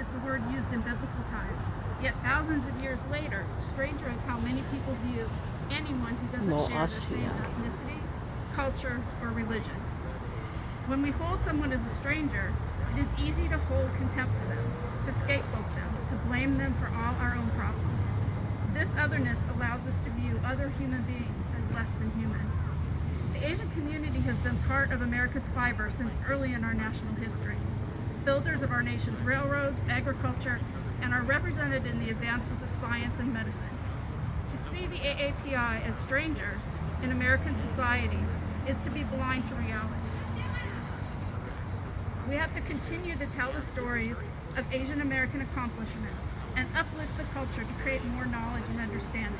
was the word used in biblical times. Yet thousands of years later, stranger is how many people view anyone who doesn't share the same ethnicity, culture, or religion. When we hold someone as a stranger, it is easy to hold contempt for them, to scapegoat them, to blame them for all our own problems. This otherness allows us to view other human beings as less than human. The Asian community has been part of America's fiber since early in our national history. Builders of our nation's railroads, agriculture, and are represented in the advances of science and medicine. To see the AAPI as strangers in American society is to be blind to reality. We have to continue to tell the stories of Asian American accomplishments and uplift the culture to create more knowledge and understanding.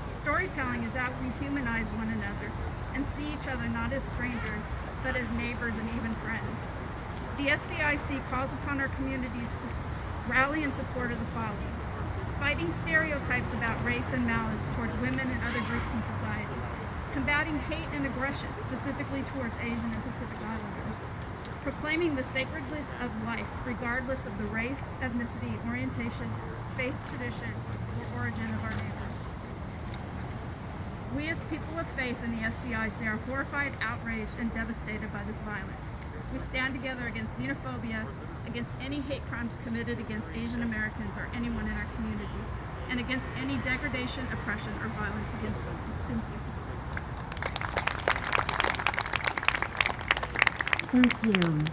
Storytelling is how we humanize one another and see each other not as strangers, but as neighbors and even friends. The SCIC calls upon our communities to rally in support of the following: fighting stereotypes about race and malice towards women and other groups in society, combating hate and aggression, specifically towards Asian and Pacific Islanders, proclaiming the sacredness of life regardless of the race, ethnicity, orientation, faith, tradition, or origin of our neighbors. We as people of faith in the SCIC are horrified, outraged, and devastated by this violence. We stand together against xenophobia, against any hate crimes committed against Asian Americans or anyone in our communities, and against any degradation, oppression, or violence against women. Thank you. Thank you.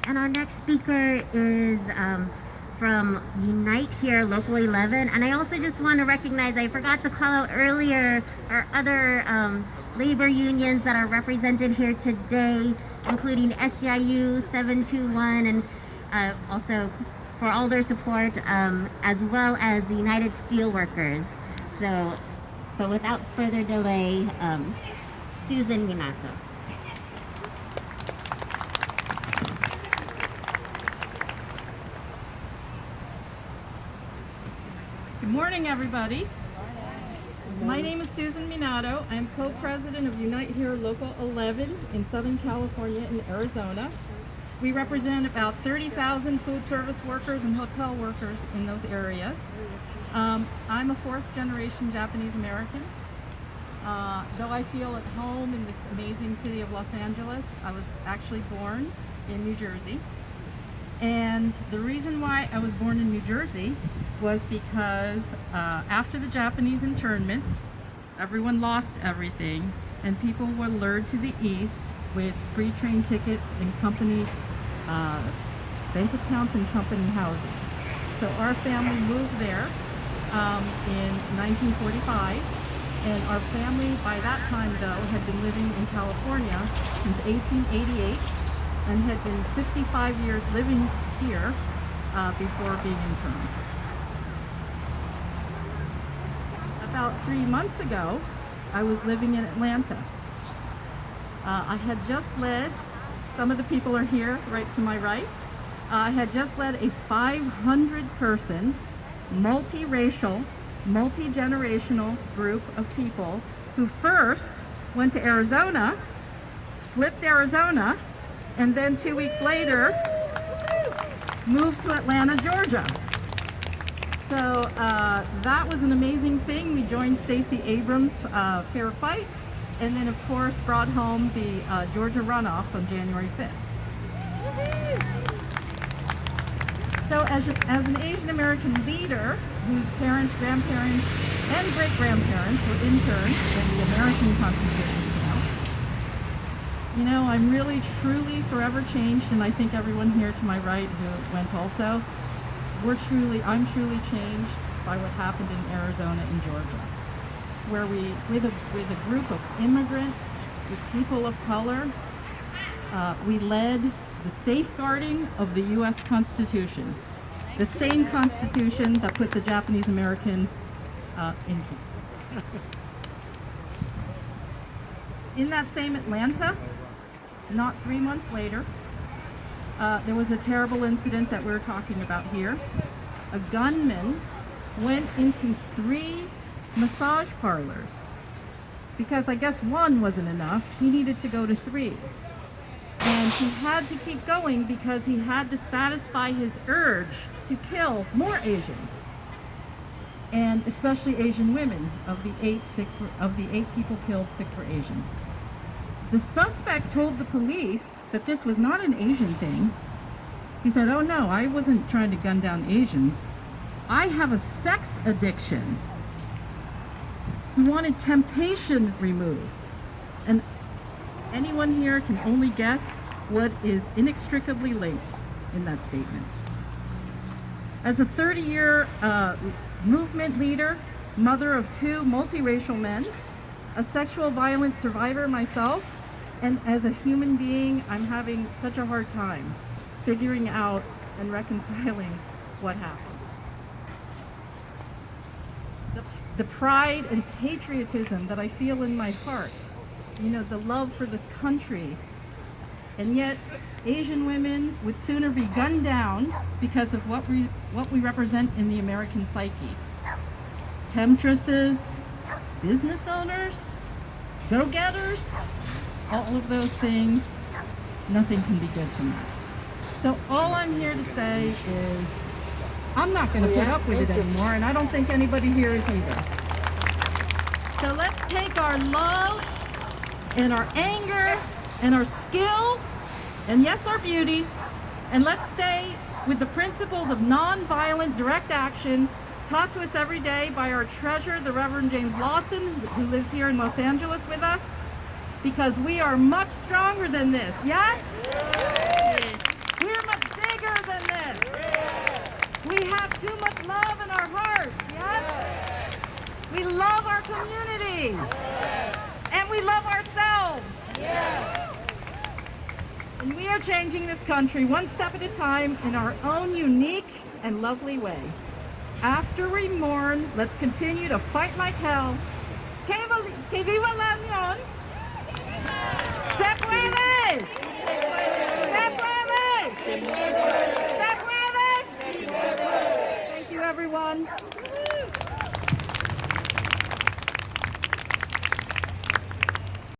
And our next speaker is from Unite Here, Local 11. And I also just want to recognize, I forgot to call out earlier, our other labor unions that are represented here today, including SEIU 721, and also for all their support, as well as the United Steelworkers. So, but without further delay, Susan Minato. Good morning, everybody. My name is Susan Minato. I'm co-president of Unite Here Local 11 in Southern California and Arizona. We represent about 30,000 food service workers and hotel workers in those areas. I'm a fourth generation Japanese American. Though I feel at home in this amazing city of Los Angeles, I was actually born in New Jersey. And the reason why I was born in New Jersey was because after the Japanese internment, everyone lost everything, and people were lured to the east with free train tickets and company bank accounts and company housing. So our family moved there in 1945, and our family by that time, though, had been living in California since 1888 and had been 55 years living here before being interned. About 3 months ago, I was living in Atlanta. I had just led, some of the people are here right to my right, I had just led a 500-person, multiracial, multi-generational group of people who first went to Arizona, flipped Arizona, and then 2 weeks later moved to Atlanta, Georgia. So that was an amazing thing. We joined Stacey Abrams' Fair Fight, and then of course brought home the Georgia runoffs on January 5th. So as an Asian American leader whose parents, grandparents, and great-grandparents were interns in the American concentration camps, you know, I'm really, truly forever changed, and I think everyone here to my right who went also, I'm truly changed by what happened in Arizona and Georgia, where with a group of immigrants, with people of color, we led the safeguarding of the U.S. Constitution, the same Constitution that put the Japanese Americans in here. In that same Atlanta, not 3 months later, there was a terrible incident that we're talking about here. A gunman went into 3 massage parlors because I guess 1 wasn't enough. He needed to go to 3. And he had to keep going because he had to satisfy his urge to kill more Asians, and especially Asian women. Of the eight people killed, 6 were Asian. The suspect told the police that this was not an Asian thing. He said, "Oh no, I wasn't trying to gun down Asians. I have a sex addiction." He wanted temptation removed. And anyone here can only guess what is inextricably linked in that statement. As a 30-year movement leader, mother of 2 multiracial men, a sexual violence survivor myself, and as a human being, I'm having such a hard time figuring out and reconciling what happened. The pride and patriotism that I feel in my heart, the love for this country, and yet Asian women would sooner be gunned down because of what we represent in the American psyche. Temptresses, business owners, go-getters, all of those things, nothing can be good from that. So all I'm here to say is I'm not going to put up with it anymore, and I don't think anybody here is either. So let's take our love and our anger and our skill, and yes, our beauty, and let's stay with the principles of nonviolent direct action taught to us every day by our treasure, the Reverend James Lawson, who lives here in Los Angeles with us, because we are much stronger than this, yes? Yes. We're much bigger than this. Yes. We have too much love in our hearts, yes? We love our community. Yes. And we love ourselves. Yes. And we are changing this country one step at a time in our own unique and lovely way. After we mourn, let's continue to fight like hell. Que viva la unión! ¡Se puede! ¡Se puede! ¡Se puede! ¡Se puede! Thank you, everyone.